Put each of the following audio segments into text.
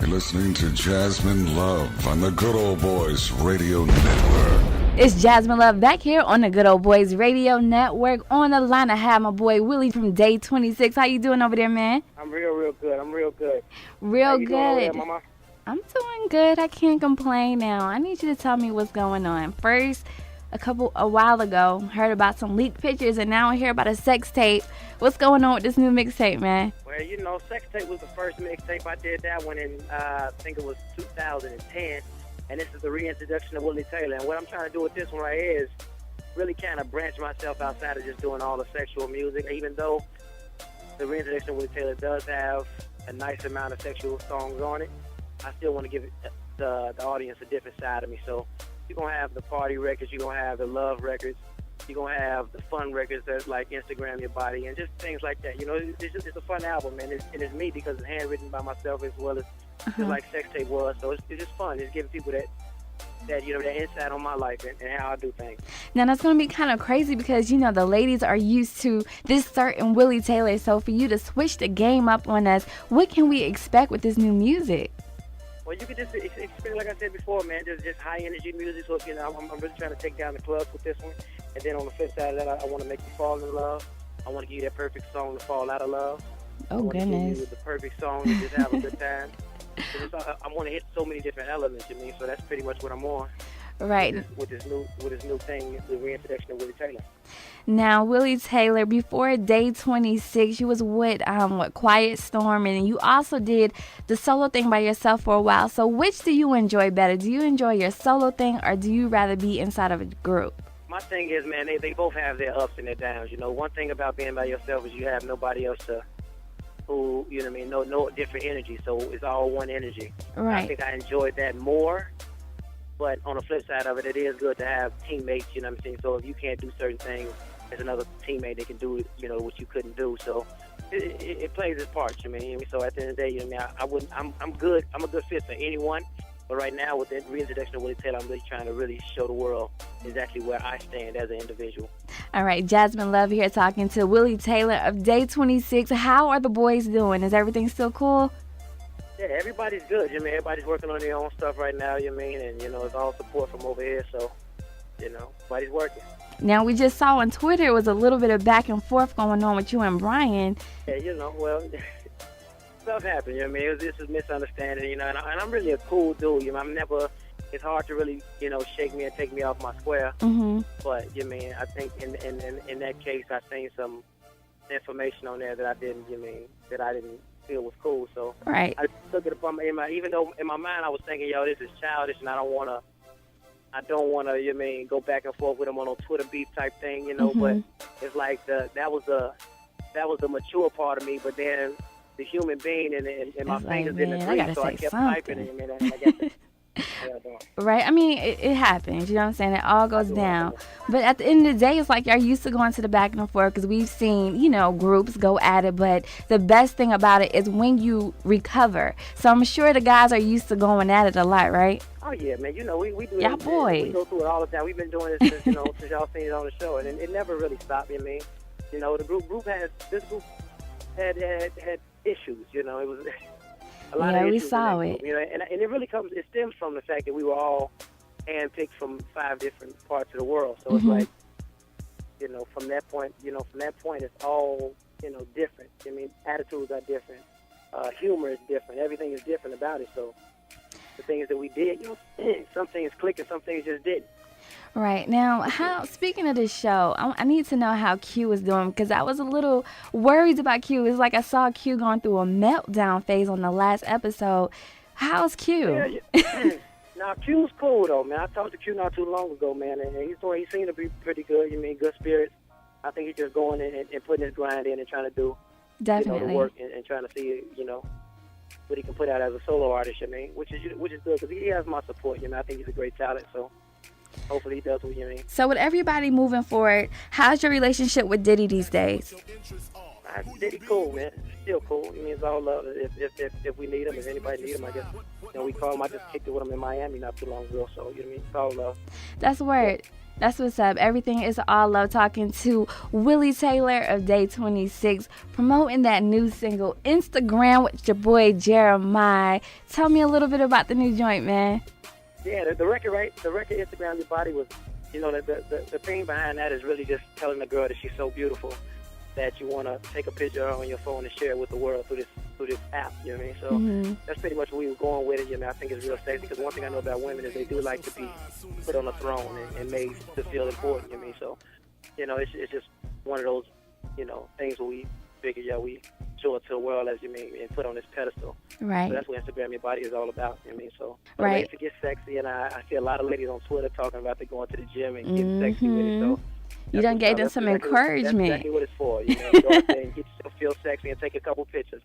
You're listening to Jasmine Love on the Good Old Boys Radio Network. It's Jasmine Love back here on the Good Old Boys Radio Network. On the line, I have my boy Willie from Day 26. How you doing over there, man? I'm real good. Real good. Doing there, Mama? I'm doing good. I can't complain now. I need you to tell me what's going on. First, a while ago, heard about some leaked pictures, and now I hear about a sex tape. What's going on with this new mixtape, man? Well, sex tape was the first mixtape. I did that one in, I think it was 2010. And this is the reintroduction of Willie Taylor. And what I'm trying to do with this one right here is really kind of branch myself outside of just doing all the sexual music. Even though the reintroduction of Willie Taylor does have a nice amount of sexual songs on it, I still want to give the audience a different side of me. So you're going to have the party records, you're going to have the love records, you're going to have the fun records that like Instagram Your Body and just things like that. It's a fun album, and it's me because it's handwritten by myself as well as just like Sex Tape was. So it's just fun. It's giving people that that insight on my life and how I do things. Now that's going to be kind of crazy because the ladies are used to this certain Willie Taylor. So for you to switch the game up on us, what can we expect with this new music? Well, you could just expect, like I said before, man, just high energy music. So I'm really trying to take down the clubs with this one. And then on the flip side of that, I want to make you fall in love. I want to give you that perfect song to fall out of love. Oh, I goodness. Give you the perfect song to just have a good time. I want to hit so many different elements, so that's pretty much what I'm on. Right. With this new thing, the reintroduction of Willie Taylor. Now, Willie Taylor, before Day 26, you was with Quiet Storm, and you also did the solo thing by yourself for a while. So which do you enjoy better? Do you enjoy your solo thing, or do you rather be inside of a group? My thing is, man, they both have their ups and their downs. One thing about being by yourself is you have nobody else who, no different energy. So it's all one energy. Right. I think I enjoyed that more. But on the flip side of it, it is good to have teammates, So if you can't do certain things, there's another teammate that can do, what you couldn't do. So it plays its part, So at the end of the day, I'm good. I'm a good fit for anyone. But right now, with the reintroduction of Willie Taylor, I'm really trying to really show the world exactly where I stand as an individual. All right, Jasmine Love here talking to Willie Taylor of Day 26. How are the boys doing? Is everything still cool? Yeah, everybody's good. Everybody's working on their own stuff right now. And it's all support from over here. So, everybody's working. Now, we just saw on Twitter it was a little bit of back and forth going on with you and Brian. Yeah, well. Stuff happened, it was just a misunderstanding, and I'm really a cool dude, it's hard to really, shake me and take me off my square, but, I think in that case, I seen some information on there that I didn't feel was cool, so right. I took it upon even though in my mind I was thinking, this is childish, and I don't want to, go back and forth with him on a Twitter beef type thing, but it's like that was the mature part of me, but then the human being and my fingers in the grease, so I kept typing it, and I got to, right, it happens, you know what I'm saying? It all goes down. But at the end of the day, it's like you're used to going to the back and forth because we've seen, groups go at it. But the best thing about it is when you recover. So I'm sure the guys are used to going at it a lot, right? Oh, yeah, man. We do it. Boys. We go through it all the time. We've been doing this since, since y'all seen it on the show. And it never really stopped, the group had issues, it was a lot of issues. Yeah, we saw it. And it stems from the fact that we were all handpicked from 5 different parts of the world. So it's like, from that point, it's all, different. Attitudes are different. Humor is different. Everything is different about it. So the things that we did, some things clicked and some things just didn't. Right. Now, speaking of this show, I need to know how Q is doing because I was a little worried about Q. It's like I saw Q going through a meltdown phase on the last episode. How's Q? Yeah. Now, Q's cool, though, man. I talked to Q not too long ago, man, and he seemed to be pretty good. Good spirits. I think he's just going in and putting his grind in and trying to do definitely the work and trying to see, what he can put out as a solo artist, which is good because he has my support. I think he's a great talent, so hopefully he does what you mean. So with everybody moving forward, how's your relationship with Diddy these days? Diddy cool, man. Still cool. I mean, it's all love. If we need him, if anybody need him, I guess. We call him. I just kicked it with him in Miami not too long ago. So, you know what I mean? It's all love. That's word. That's what's up. Everything is all love. Talking to Willie Taylor of Day 26, promoting that new single, Instagram, with your boy Jeremiah. Tell me a little bit about the new joint, man. Yeah, the record, right? The record, Instagram Your Body, was, the thing behind that is really just telling the girl that she's so beautiful that you want to take a picture of her on your phone and share it with the world through this app, you know what I mean? So that's pretty much what we were going with it. I think it's real sexy, because one thing I know about women is they do like to be put on a throne and made to feel important, you know what I mean? So, it's just one of those, things where we figure, we show it to the world as you mean and put on this pedestal. Right. So that's what Instagram Your Body is all about, you know what I mean? So, right. To get sexy, and I see a lot of ladies on Twitter talking about they going to the gym and getting sexy with it, so. You done gave them some encouragement. That's exactly what it's for. Go out there and get yourself feel sexy and take a couple pictures.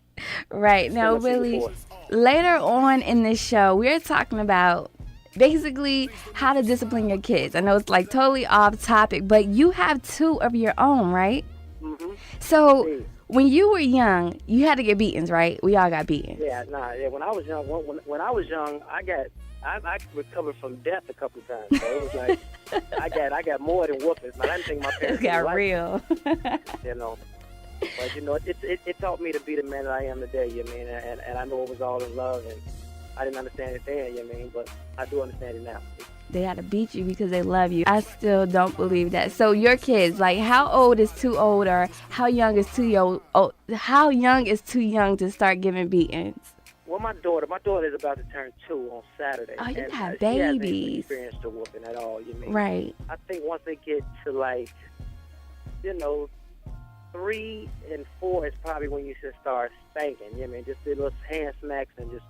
Right. Now, Willie, later on in this show, we're talking about basically how to discipline your kids. I know it's like totally off topic, but you have 2 of your own, right? Mm-hmm. So when you were young, you had to get beatings, right? We all got beaten. Yeah. When I was young, I recovered from death a couple times. So it was like I got more than whoopings. Now, I didn't think my parents got real. But it taught me to be the man that I am today. You know what I mean? And I know it was all in love, and I didn't understand it then. You know what I mean? But I do understand it now. They had to beat you because they love you. I still don't believe that. So your kids, like, how old is too old, or how young is too young? How young is too young to start giving beatings? Well, my daughter is about to turn 2 on Saturday. Oh, you have babies. She hasn't experienced the whooping at all, you mean? Right. I think once they get to 3 and 4 is probably when you should start spanking. You know what I mean? Just do little hand smacks and just,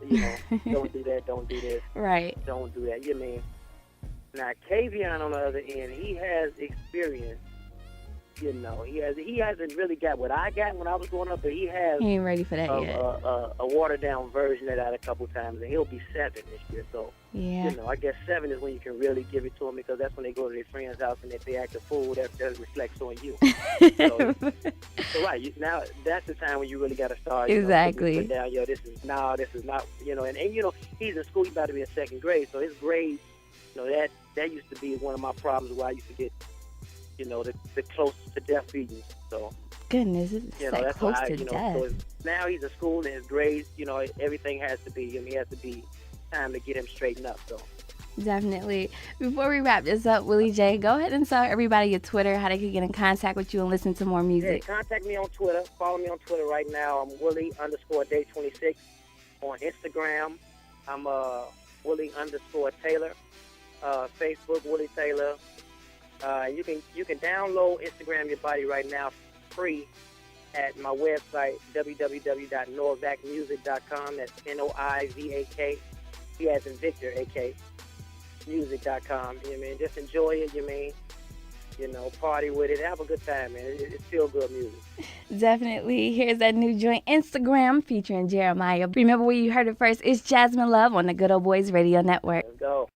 don't do that, don't do this. Right. Don't do that. You know what I mean? Now, Kavion on the other end, he has experience. He hasn't really got what I got when I was growing up, but he ain't ready for that yet. A watered down version of that a couple times, and he'll be 7 this year. So, I guess 7 is when you can really give it to him, because that's when they go to their friend's house, and if they act a fool, that reflects on you. so right now, that's the time when you really got to start. Exactly. Put down, this is not. And he's in school. He's about to be in 2nd grade, so his grades, that used to be one of my problems where I used to get. The close to death beatings. So goodness, it's close to death. So now he's in school, and his grades, everything has to be. He has to be time to get him straightened up. So definitely. Before we wrap this up, Willie J, go ahead and tell everybody your Twitter, how they can get in contact with you and listen to more music. Yeah, contact me on Twitter. Follow me on Twitter right now. I'm Willie_Day26 on Instagram. I'm Willie_Taylor. Facebook Willie Taylor. You can download Instagram Your Body right now free at my website, www.novakmusic.com. That's Noivak, V as in Victor, AK, music.com. You know what I mean? Just enjoy it, party with it, have a good time, man. It's feel good music. Definitely. Here's that new joint, Instagram, featuring Jeremiah. Remember where you heard it first. It's Jasmine Love on the Good Old Boys Radio Network. Let's go.